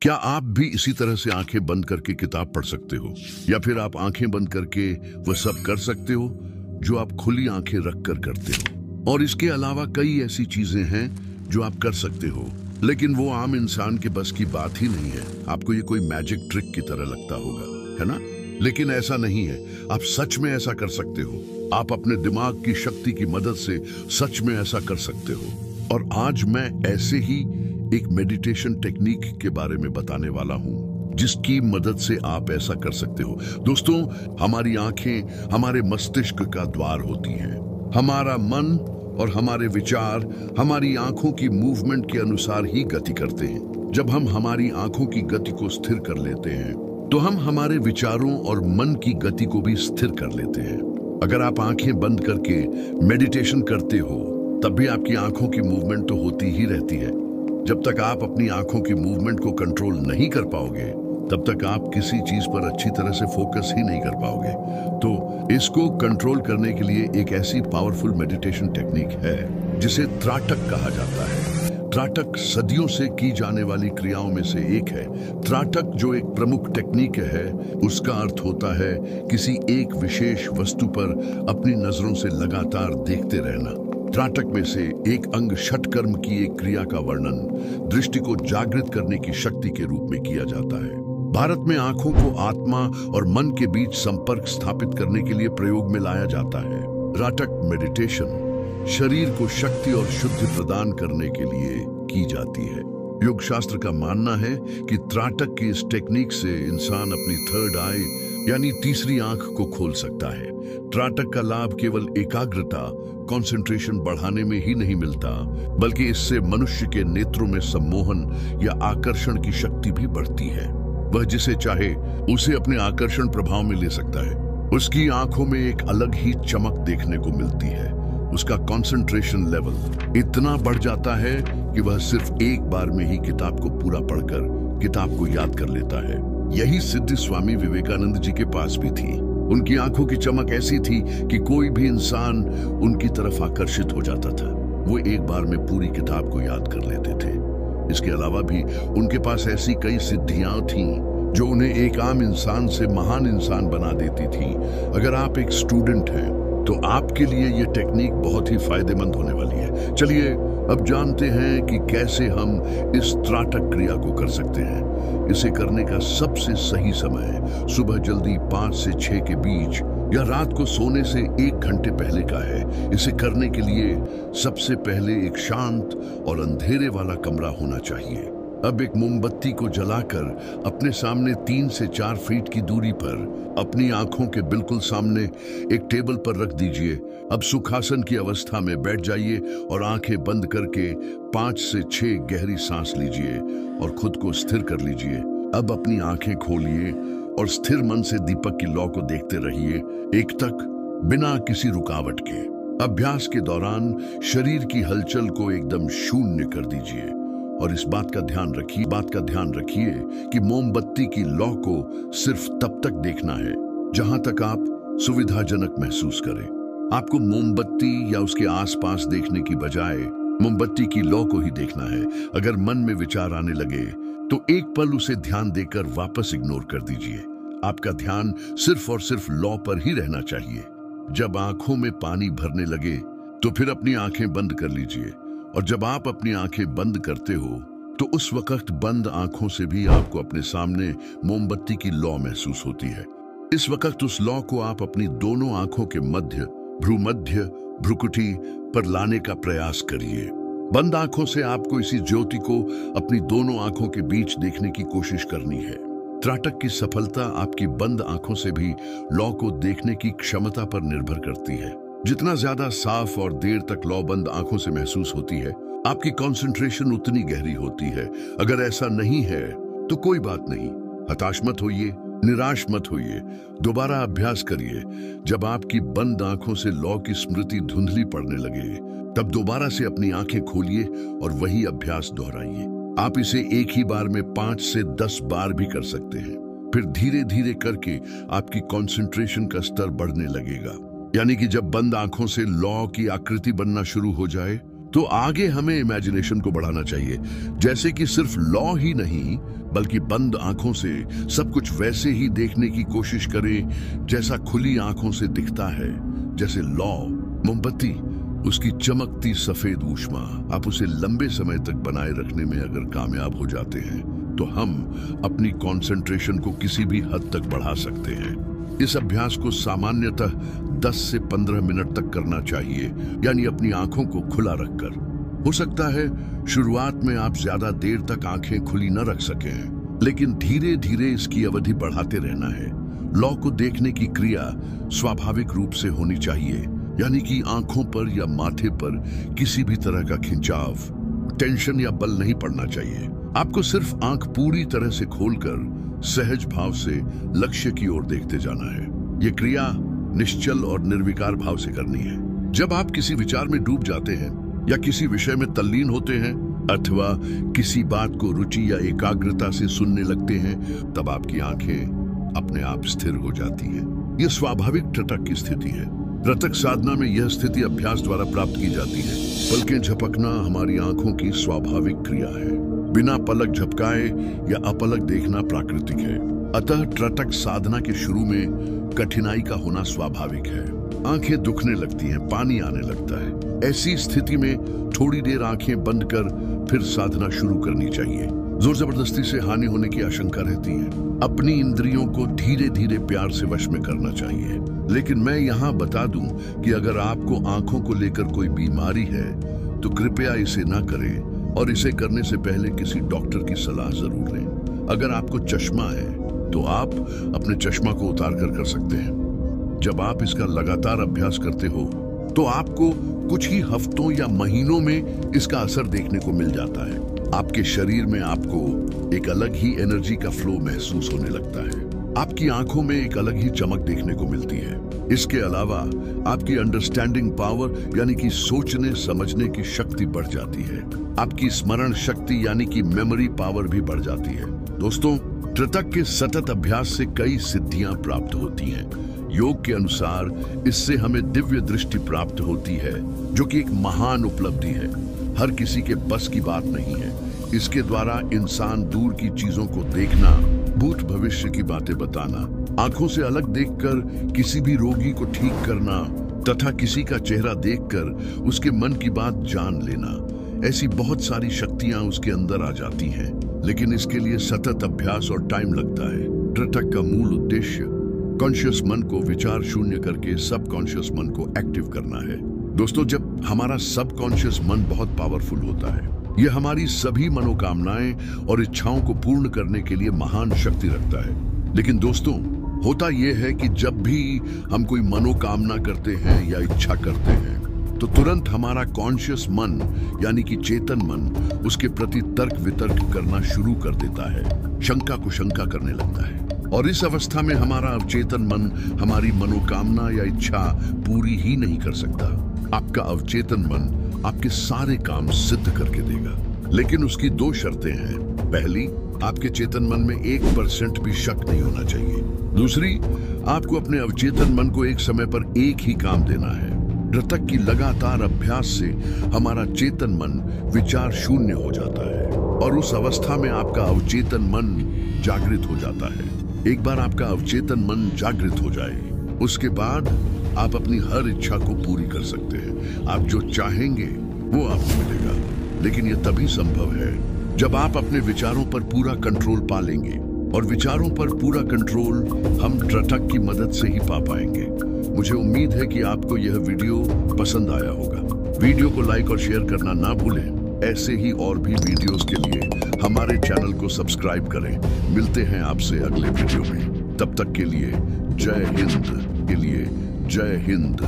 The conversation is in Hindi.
क्या आप भी इसी तरह से आंखें बंद करके किताब पढ़ सकते हो, या फिर आप आंखें बंद करके वह सब कर सकते हो जो आप खुली आंखें रखकर करते हो? और इसके अलावा कई ऐसी चीजें हैं जो आप कर सकते हो, लेकिन वो आम इंसान के बस की बात ही नहीं है। आपको ये कोई मैजिक ट्रिक की तरह लगता होगा, है ना? लेकिन ऐसा नहीं है। आप सच में ऐसा कर सकते हो। आप अपने दिमाग की शक्ति की मदद से सच में ऐसा कर सकते हो। और आज मैं ऐसे ही एक मेडिटेशन टेक्निक के बारे में बताने वाला हूं, जिसकी मदद से आप ऐसा कर सकते हो। दोस्तों, हमारी आंखें हमारे मस्तिष्क का द्वार होती हैं। हमारा मन और हमारे विचार हमारी आंखों की मूवमेंट के अनुसार ही गति करते हैं। जब हम हमारी आंखों की गति को स्थिर कर लेते हैं, तो हम हमारे विचारों और मन की गति को भी स्थिर कर लेते हैं। अगर आप आंखें बंद करके मेडिटेशन करते हो, तब भी आपकी आंखों की मूवमेंट तो होती ही रहती है। जब तक आप अपनी आंखों की मूवमेंट को कंट्रोल नहीं कर पाओगे, तब तक आप किसी चीज पर अच्छी तरह से फोकस ही नहीं कर पाओगे। तो इसको कंट्रोल करने के लिए एक ऐसी पावरफुल मेडिटेशन टेक्निक है जिसे त्राटक कहा जाता है। त्राटक सदियों से की जाने वाली क्रियाओं में से एक है। त्राटक जो एक प्रमुख टेक्निक है, उसका अर्थ होता है किसी एक विशेष वस्तु पर अपनी नजरों से लगातार देखते रहना। त्राटक में से एक अंग षटकर्म की एक क्रिया का वर्णन दृष्टि को जागृत करने की शक्ति के रूप में किया जाता है। भारत में आंखों को आत्मा और मन के बीच संपर्क स्थापित करने के लिए प्रयोग में लाया जाता है। त्राटक मेडिटेशन शरीर को शक्ति और शुद्धि प्रदान करने के लिए की जाती है। योग शास्त्र का मानना है कि त्राटक की इस टेक्निक से इंसान अपनी थर्ड आई यानी तीसरी आंख को खोल सकता है। त्राटक का लाभ केवल एकाग्रता, कंसंट्रेशन बढ़ाने में ही नहीं मिलता, बल्कि इससे मनुष्य के नेत्रों में सम्मोहन या आकर्षण की शक्ति भी बढ़ती है। वह जिसे चाहे उसे अपने आकर्षण प्रभाव में ले सकता है। उसकी आंखों में एक अलग ही चमक देखने को मिलती है। उसका कंसंट्रेशन लेवल इतना बढ़ जाता है कि वह सिर्फ एक बार में ही किताब को पूरा पढ़कर किताब को याद कर लेता है। यही सिद्धि स्वामी विवेकानंद जी के पास भी थी। उनकी आंखों की चमक ऐसी थी कि कोई भी इंसान उनकी तरफ आकर्षित हो जाता था। वो एक बार में पूरी किताब को याद कर लेते थे। इसके अलावा भी उनके पास ऐसी कई सिद्धियां थीं जो उन्हें एक आम इंसान से महान इंसान बना देती थी। अगर आप एक स्टूडेंट हैं, तो आपके लिए ये टेक्निक बहुत ही फायदेमंद होने वाली है। चलिए अब जानते हैं कि कैसे हम इस त्राटक क्रिया को कर सकते हैं। इसे करने का सबसे सही समय सुबह जल्दी 5 से 6 के बीच या रात को सोने से 1 घंटे पहले का है। इसे करने के लिए सबसे पहले एक शांत और अंधेरे वाला कमरा होना चाहिए। अब एक मोमबत्ती को जलाकर अपने सामने 3 से 4 फीट की दूरी पर अपनी आंखों के बिल्कुल सामने एक टेबल पर रख दीजिए। अब सुखासन की अवस्था में बैठ जाइए और आंखें बंद करके 5 से 6 गहरी सांस लीजिए और खुद को स्थिर कर लीजिए। अब अपनी आंखें खोलिए और स्थिर मन से दीपक की लौ को देखते रहिए, एक तक, बिना किसी रुकावट के। अभ्यास के दौरान शरीर की हलचल को एकदम शून्य कर दीजिए और इस बात का ध्यान रखिए कि मोमबत्ती की लौ को सिर्फ तब तक देखना है जहां तक आप सुविधाजनक महसूस करें। आपको मोमबत्ती या उसके आसपास देखने की बजाय मोमबत्ती की लौ को ही देखना है। अगर मन में विचार आने लगे तो एक पल उसे ध्यान देकर वापस इग्नोर कर दीजिए। आपका ध्यान सिर्फ और सिर्फ लौ पर ही रहना चाहिए। जब आंखों में पानी भरने लगे तो फिर अपनी आंखें बंद कर लीजिए, और जब आप अपनी आंखें बंद करते हो तो उस वक्त बंद आंखों से भी आपको अपने सामने मोमबत्ती की लौ महसूस होती है। इस वक्त उस लौ को आप अपनी दोनों आंखों के मध्य, भ्रूमध्य, भ्रुकुटी पर लाने का प्रयास करिए। बंद आंखों से आपको इसी ज्योति को अपनी दोनों आंखों के बीच देखने की कोशिश करनी है। त्राटक की सफलता आपकी बंद आंखों से भी लौ को देखने की क्षमता पर निर्भर करती है। जितना ज्यादा साफ और देर तक लौ बंद आंखों से महसूस होती है, आपकी कंसंट्रेशन उतनी गहरी होती है। अगर ऐसा नहीं है तो कोई बात नहीं, हताश मत होइए, निराश मत होइए, दोबारा अभ्यास करिए। जब आपकी बंद आंखों से लौ की स्मृति धुंधली पड़ने लगे, तब दोबारा से अपनी आंखें खोलिए और वही अभ्यास दोहराइए। आप इसे एक ही बार में 5 से 10 बार भी कर सकते हैं। फिर धीरे धीरे करके आपकी कंसंट्रेशन का स्तर बढ़ने लगेगा। यानी कि जब बंद आंखों से लौ की आकृति बनना शुरू हो जाए तो आगे हमें इमेजिनेशन को बढ़ाना चाहिए, जैसे कि सिर्फ लॉ ही नहीं बल्कि बंद आंखों से सब कुछ वैसे ही देखने की कोशिश करें जैसा खुली आंखों से दिखता है। जैसे लॉ, मोमबत्ती, उसकी चमकती सफेद ऊष्मा, आप उसे लंबे समय तक बनाए रखने में अगर कामयाब हो जाते हैं तो हम अपनी कंसंट्रेशन को किसी भी हद तक बढ़ा सकते हैं। इस अभ्यास को सामान्यतः 10 से 15 मिनट तक करना चाहिए, यानी अपनी आंखों को खुला रखकर। हो सकता है शुरुआत में आप ज्यादा देर तक आंखें खुली न रख सकें, लेकिन धीरे धीरे इसकी अवधि बढ़ाते रहना है। लॉ को देखने की क्रिया स्वाभाविक रूप से होनी चाहिए, यानी कि आंखों पर या माथे पर किसी भी तरह का खिंचाव, टेंशन या बल नहीं पड़ना चाहिए। आपको सिर्फ आंख पूरी तरह से खोलकर सहज भाव से लक्ष्य की ओर देखते जाना है। यह क्रिया निश्चल और निर्विकार भाव से करनी है। जब आप किसी विचार में डूब जाते हैं या किसी विषय में तल्लीन होते हैं अथवा किसी बात को रुचि या एकाग्रता से सुनने लगते हैं, तब आपकी आंखें अपने आप स्थिर हो जाती हैं। यह स्वाभाविक त्रिटक की स्थिति है। त्रिटक साधना में यह स्थिति अभ्यास द्वारा प्राप्त की जाती है। पलकें झपकना हमारी आंखों की स्वाभाविक क्रिया है। बिना पलक झपकाए या अपलक देखना प्राकृतिक है। अतः त्रिटक साधना के शुरू में कठिनाई का होना स्वाभाविक है। आंखें दुखने लगती हैं, पानी आने लगता है। ऐसी स्थिति में थोड़ी देर आंखें बंद कर फिर साधना शुरू करनी चाहिए। जोर जबरदस्ती से हानि होने की आशंका रहती है। अपनी इंद्रियों को धीरे धीरे प्यार से वश में करना चाहिए। लेकिन मैं यहाँ बता दूं कि अगर आपको आंखों को लेकर कोई बीमारी है तो कृपया इसे ना करें और इसे करने से पहले किसी डॉक्टर की सलाह जरूर लें। अगर आपको चश्मा है तो आप अपने चश्मा को उतार कर सकते हैं। जब आप इसका लगातार अभ्यास करते हो तो आपको कुछ ही हफ्तों या महीनों में इसका असर देखने को मिल जाता है। आपके शरीर में आपको एक अलग ही एनर्जी का फ्लो महसूस होने लगता है। आपकी आंखों में एक अलग ही चमक देखने को मिलती है। इसके अलावा आपकी अंडरस्टैंडिंग पावर यानी कि सोचने समझने की शक्ति बढ़ जाती है। आपकी स्मरण शक्ति यानी कि मेमोरी पावर भी बढ़ जाती है। दोस्तों, त्रिटक के सतत अभ्यास से कई सिद्धियां प्राप्त होती हैं। योग के अनुसार इससे हमें दिव्य दृष्टि प्राप्त होती है, जो कि एक महान उपलब्धि है। हर किसी के बस की बात नहीं है। इसके द्वारा इंसान दूर की चीजों को देखना, भूत भविष्य की बातें बताना, आंखों से अलग देखकर किसी भी रोगी को ठीक करना तथा किसी का चेहरा देखकर उसके मन की बात जान लेना, ऐसी बहुत सारी शक्तियां उसके अंदर आ जाती हैं। लेकिन इसके लिए सतत अभ्यास और टाइम लगता है। त्रिटक का मूल उद्देश्य कॉन्शियस मन को विचार शून्य करके सब कॉन्शियस मन को एक्टिव करना है। दोस्तों, जब हमारा सब कॉन्शियस मन बहुत पावरफुल होता है, यह हमारी सभी मनोकामनाएं और इच्छाओं को पूर्ण करने के लिए महान शक्ति रखता है। लेकिन दोस्तों, होता यह है कि जब भी हम कोई मनोकामना करते हैं या इच्छा करते हैं तो तुरंत हमारा कॉन्शियस मन यानी कि चेतन मन उसके प्रति तर्क वितर्क करना शुरू कर देता है, शंका को शंका करने लगता है। और इस अवस्था में हमारा अवचेतन मन हमारी मनोकामना या इच्छा पूरी ही नहीं कर सकता। आपका अवचेतन मन आपके सारे काम सिद्ध करके देगा, लेकिन उसकी 2 शर्तें हैं। पहली, आपके चेतन मन में 1% भी शक नहीं होना चाहिए। दूसरी, आपको अपने अवचेतन मन को एक समय पर एक ही काम देना है। त्रिटक की लगातार अभ्यास से हमारा चेतन मन विचार शून्य हो जाता है और उस अवस्था में आपका अवचेतन मन जागृत हो जाता है। एक बार आपका अवचेतन मन जागृत हो जाए, उसके बाद आप अपनी हर इच्छा को पूरी कर सकते हैं। आप जो चाहेंगे वो आपको मिलेगा। लेकिन यह तभी संभव है जब आप अपने विचारों पर पूरा कंट्रोल पा लेंगे, और विचारों पर पूरा कंट्रोल हम त्रिटक की मदद से ही पा पाएंगे। मुझे उम्मीद है कि आपको यह वीडियो पसंद आया होगा। वीडियो को लाइक और शेयर करना ना भूलें। ऐसे ही और भी वीडियोस के लिए हमारे चैनल को सब्सक्राइब करें। मिलते हैं आपसे अगले वीडियो में। तब तक के लिए जय हिंद।